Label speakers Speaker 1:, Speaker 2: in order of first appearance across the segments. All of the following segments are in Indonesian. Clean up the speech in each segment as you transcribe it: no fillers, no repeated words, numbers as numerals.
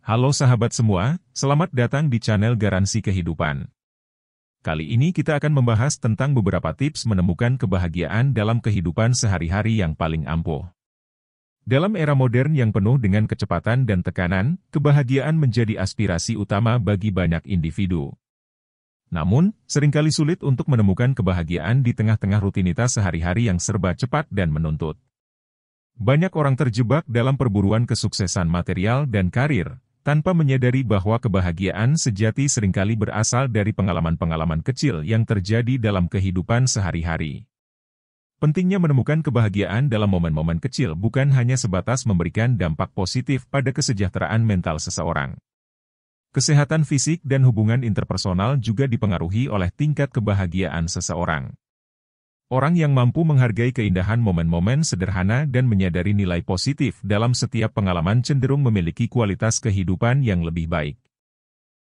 Speaker 1: Halo sahabat semua, selamat datang di channel Garansi Kehidupan. Kali ini kita akan membahas tentang beberapa tips menemukan kebahagiaan dalam kehidupan sehari-hari yang paling ampuh. Dalam era modern yang penuh dengan kecepatan dan tekanan, kebahagiaan menjadi aspirasi utama bagi banyak individu. Namun, seringkali sulit untuk menemukan kebahagiaan di tengah-tengah rutinitas sehari-hari yang serba cepat dan menuntut. Banyak orang terjebak dalam perburuan kesuksesan material dan karir, tanpa menyadari bahwa kebahagiaan sejati seringkali berasal dari pengalaman-pengalaman kecil yang terjadi dalam kehidupan sehari-hari. Pentingnya menemukan kebahagiaan dalam momen-momen kecil bukan hanya sebatas memberikan dampak positif pada kesejahteraan mental seseorang. Kesehatan fisik dan hubungan interpersonal juga dipengaruhi oleh tingkat kebahagiaan seseorang. Orang yang mampu menghargai keindahan momen-momen sederhana dan menyadari nilai positif dalam setiap pengalaman cenderung memiliki kualitas kehidupan yang lebih baik.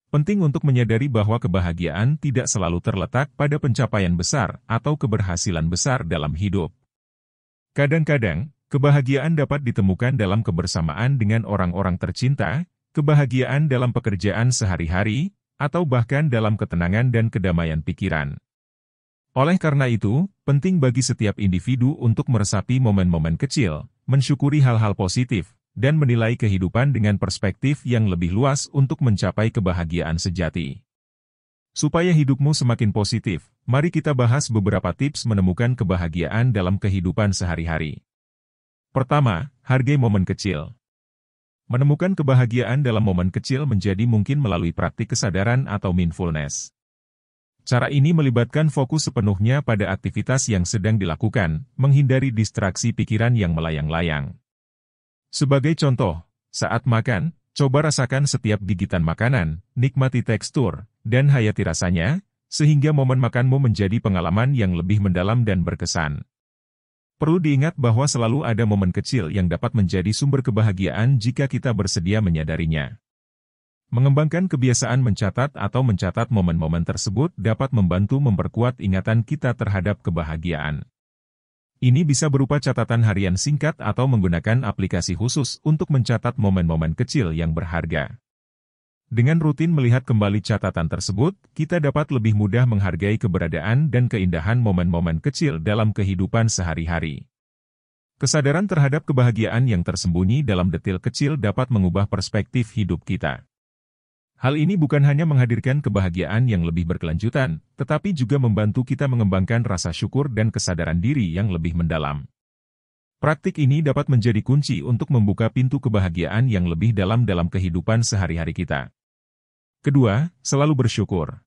Speaker 1: Penting untuk menyadari bahwa kebahagiaan tidak selalu terletak pada pencapaian besar atau keberhasilan besar dalam hidup. Kadang-kadang, kebahagiaan dapat ditemukan dalam kebersamaan dengan orang-orang tercinta, kebahagiaan dalam pekerjaan sehari-hari, atau bahkan dalam ketenangan dan kedamaian pikiran. Oleh karena itu, penting bagi setiap individu untuk meresapi momen-momen kecil, mensyukuri hal-hal positif, dan menilai kehidupan dengan perspektif yang lebih luas untuk mencapai kebahagiaan sejati. Supaya hidupmu semakin positif, mari kita bahas beberapa tips menemukan kebahagiaan dalam kehidupan sehari-hari. Pertama, hargai momen kecil. Menemukan kebahagiaan dalam momen kecil menjadi mungkin melalui praktik kesadaran atau mindfulness. Cara ini melibatkan fokus sepenuhnya pada aktivitas yang sedang dilakukan, menghindari distraksi pikiran yang melayang-layang. Sebagai contoh, saat makan, coba rasakan setiap gigitan makanan, nikmati tekstur, dan hayati rasanya, sehingga momen makanmu menjadi pengalaman yang lebih mendalam dan berkesan. Perlu diingat bahwa selalu ada momen kecil yang dapat menjadi sumber kebahagiaan jika kita bersedia menyadarinya. Mengembangkan kebiasaan mencatat atau mencatat momen-momen tersebut dapat membantu memperkuat ingatan kita terhadap kebahagiaan. Ini bisa berupa catatan harian singkat atau menggunakan aplikasi khusus untuk mencatat momen-momen kecil yang berharga. Dengan rutin melihat kembali catatan tersebut, kita dapat lebih mudah menghargai keberadaan dan keindahan momen-momen kecil dalam kehidupan sehari-hari. Kesadaran terhadap kebahagiaan yang tersembunyi dalam detil kecil dapat mengubah perspektif hidup kita. Hal ini bukan hanya menghadirkan kebahagiaan yang lebih berkelanjutan, tetapi juga membantu kita mengembangkan rasa syukur dan kesadaran diri yang lebih mendalam. Praktik ini dapat menjadi kunci untuk membuka pintu kebahagiaan yang lebih dalam kehidupan sehari-hari kita. Kedua, selalu bersyukur.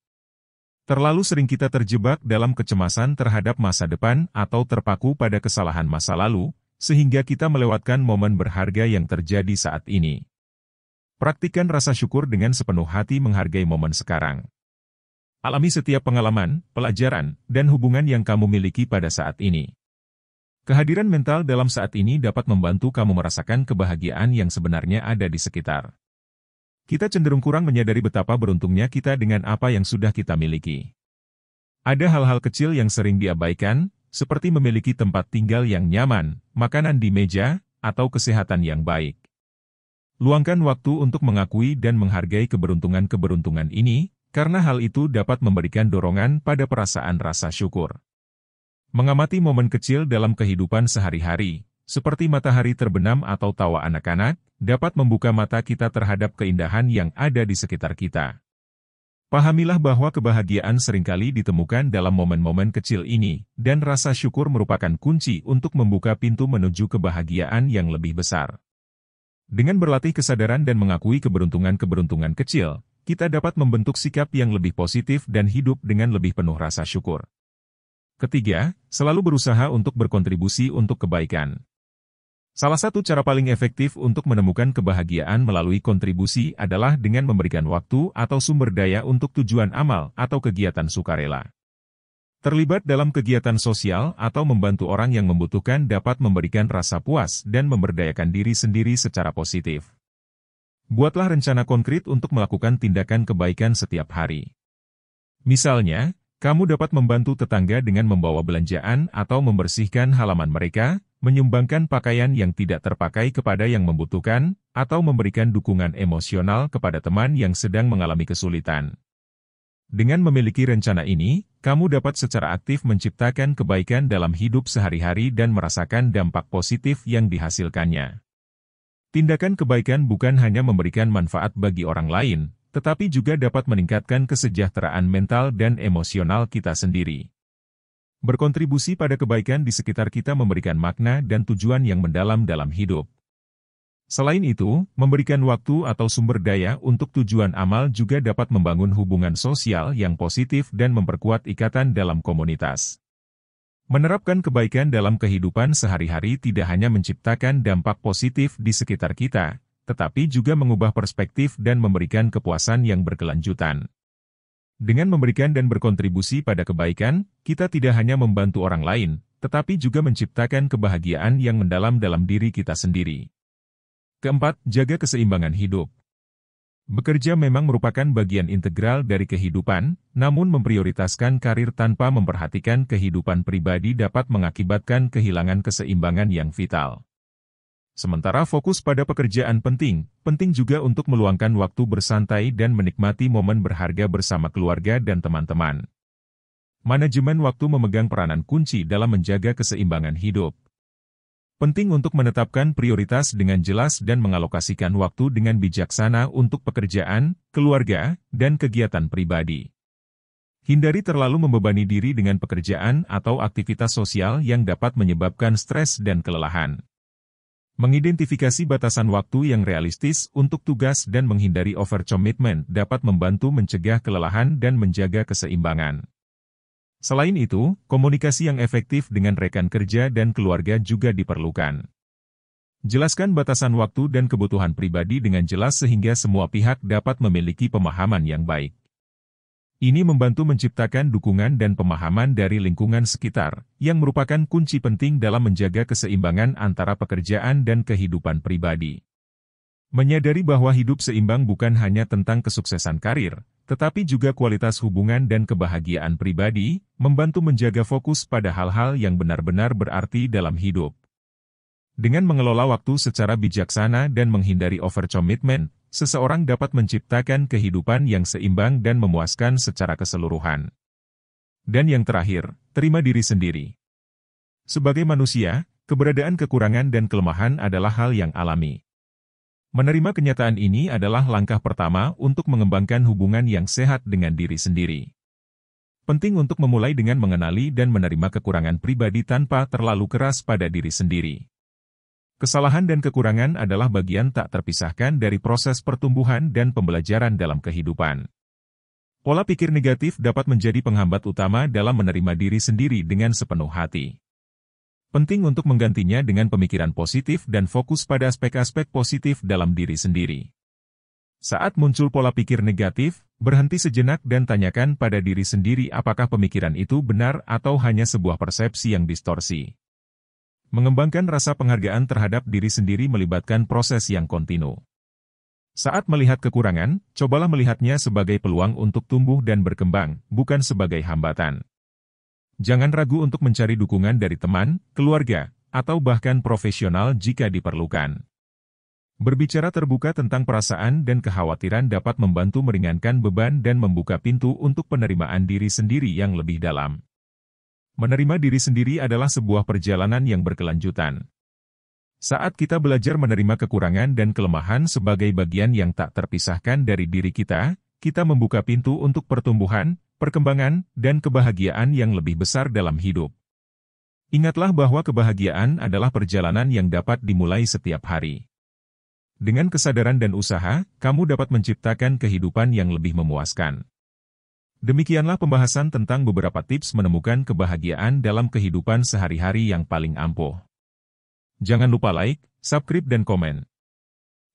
Speaker 1: Terlalu sering kita terjebak dalam kecemasan terhadap masa depan atau terpaku pada kesalahan masa lalu, sehingga kita melewatkan momen berharga yang terjadi saat ini. Praktikkan rasa syukur dengan sepenuh hati menghargai momen sekarang. Alami setiap pengalaman, pelajaran, dan hubungan yang kamu miliki pada saat ini. Kehadiran mental dalam saat ini dapat membantu kamu merasakan kebahagiaan yang sebenarnya ada di sekitar. Kita cenderung kurang menyadari betapa beruntungnya kita dengan apa yang sudah kita miliki. Ada hal-hal kecil yang sering diabaikan, seperti memiliki tempat tinggal yang nyaman, makanan di meja, atau kesehatan yang baik. Luangkan waktu untuk mengakui dan menghargai keberuntungan-keberuntungan ini, karena hal itu dapat memberikan dorongan pada perasaan rasa syukur. Mengamati momen kecil dalam kehidupan sehari-hari, seperti matahari terbenam atau tawa anak-anak, dapat membuka mata kita terhadap keindahan yang ada di sekitar kita. Pahamilah bahwa kebahagiaan seringkali ditemukan dalam momen-momen kecil ini, dan rasa syukur merupakan kunci untuk membuka pintu menuju kebahagiaan yang lebih besar. Dengan berlatih kesadaran dan mengakui keberuntungan-keberuntungan kecil, kita dapat membentuk sikap yang lebih positif dan hidup dengan lebih penuh rasa syukur. Ketiga, selalu berusaha untuk berkontribusi untuk kebaikan. Salah satu cara paling efektif untuk menemukan kebahagiaan melalui kontribusi adalah dengan memberikan waktu atau sumber daya untuk tujuan amal atau kegiatan sukarela. Terlibat dalam kegiatan sosial atau membantu orang yang membutuhkan dapat memberikan rasa puas dan memberdayakan diri sendiri secara positif. Buatlah rencana konkret untuk melakukan tindakan kebaikan setiap hari. Misalnya, kamu dapat membantu tetangga dengan membawa belanjaan atau membersihkan halaman mereka, menyumbangkan pakaian yang tidak terpakai kepada yang membutuhkan, atau memberikan dukungan emosional kepada teman yang sedang mengalami kesulitan. Dengan memiliki rencana ini, kamu dapat secara aktif menciptakan kebaikan dalam hidup sehari-hari dan merasakan dampak positif yang dihasilkannya. Tindakan kebaikan bukan hanya memberikan manfaat bagi orang lain, tetapi juga dapat meningkatkan kesejahteraan mental dan emosional kita sendiri. Berkontribusi pada kebaikan di sekitar kita memberikan makna dan tujuan yang mendalam dalam hidup. Selain itu, memberikan waktu atau sumber daya untuk tujuan amal juga dapat membangun hubungan sosial yang positif dan memperkuat ikatan dalam komunitas. Menerapkan kebaikan dalam kehidupan sehari-hari tidak hanya menciptakan dampak positif di sekitar kita, tetapi juga mengubah perspektif dan memberikan kepuasan yang berkelanjutan. Dengan memberikan dan berkontribusi pada kebaikan, kita tidak hanya membantu orang lain, tetapi juga menciptakan kebahagiaan yang mendalam dalam diri kita sendiri. Keempat, jaga keseimbangan hidup. Bekerja memang merupakan bagian integral dari kehidupan, namun memprioritaskan karir tanpa memperhatikan kehidupan pribadi dapat mengakibatkan kehilangan keseimbangan yang vital. Sementara fokus pada pekerjaan penting juga untuk meluangkan waktu bersantai dan menikmati momen berharga bersama keluarga dan teman-teman. Manajemen waktu memegang peranan kunci dalam menjaga keseimbangan hidup. Penting untuk menetapkan prioritas dengan jelas dan mengalokasikan waktu dengan bijaksana untuk pekerjaan, keluarga, dan kegiatan pribadi. Hindari terlalu membebani diri dengan pekerjaan atau aktivitas sosial yang dapat menyebabkan stres dan kelelahan. Mengidentifikasi batasan waktu yang realistis untuk tugas dan menghindari overcommitment dapat membantu mencegah kelelahan dan menjaga keseimbangan. Selain itu, komunikasi yang efektif dengan rekan kerja dan keluarga juga diperlukan. Jelaskan batasan waktu dan kebutuhan pribadi dengan jelas sehingga semua pihak dapat memiliki pemahaman yang baik. Ini membantu menciptakan dukungan dan pemahaman dari lingkungan sekitar, yang merupakan kunci penting dalam menjaga keseimbangan antara pekerjaan dan kehidupan pribadi. Menyadari bahwa hidup seimbang bukan hanya tentang kesuksesan karir, tetapi juga kualitas hubungan dan kebahagiaan pribadi, membantu menjaga fokus pada hal-hal yang benar-benar berarti dalam hidup. Dengan mengelola waktu secara bijaksana dan menghindari overcommitment, seseorang dapat menciptakan kehidupan yang seimbang dan memuaskan secara keseluruhan. Dan yang terakhir, terima diri sendiri. Sebagai manusia, keberadaan kekurangan dan kelemahan adalah hal yang alami. Menerima kenyataan ini adalah langkah pertama untuk mengembangkan hubungan yang sehat dengan diri sendiri. Penting untuk memulai dengan mengenali dan menerima kekurangan pribadi tanpa terlalu keras pada diri sendiri. Kesalahan dan kekurangan adalah bagian tak terpisahkan dari proses pertumbuhan dan pembelajaran dalam kehidupan. Pola pikir negatif dapat menjadi penghambat utama dalam menerima diri sendiri dengan sepenuh hati. Penting untuk menggantinya dengan pemikiran positif dan fokus pada aspek-aspek positif dalam diri sendiri. Saat muncul pola pikir negatif, berhenti sejenak dan tanyakan pada diri sendiri apakah pemikiran itu benar atau hanya sebuah persepsi yang distorsi. Mengembangkan rasa penghargaan terhadap diri sendiri melibatkan proses yang kontinu. Saat melihat kekurangan, cobalah melihatnya sebagai peluang untuk tumbuh dan berkembang, bukan sebagai hambatan. Jangan ragu untuk mencari dukungan dari teman, keluarga, atau bahkan profesional jika diperlukan. Berbicara terbuka tentang perasaan dan kekhawatiran dapat membantu meringankan beban dan membuka pintu untuk penerimaan diri sendiri yang lebih dalam. Menerima diri sendiri adalah sebuah perjalanan yang berkelanjutan. Saat kita belajar menerima kekurangan dan kelemahan sebagai bagian yang tak terpisahkan dari diri kita membuka pintu untuk pertumbuhan, perkembangan, dan kebahagiaan yang lebih besar dalam hidup. Ingatlah bahwa kebahagiaan adalah perjalanan yang dapat dimulai setiap hari. Dengan kesadaran dan usaha, kamu dapat menciptakan kehidupan yang lebih memuaskan. Demikianlah pembahasan tentang beberapa tips menemukan kebahagiaan dalam kehidupan sehari-hari yang paling ampuh. Jangan lupa like, subscribe dan komen.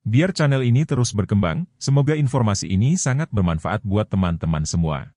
Speaker 1: Biar channel ini terus berkembang, semoga informasi ini sangat bermanfaat buat teman-teman semua.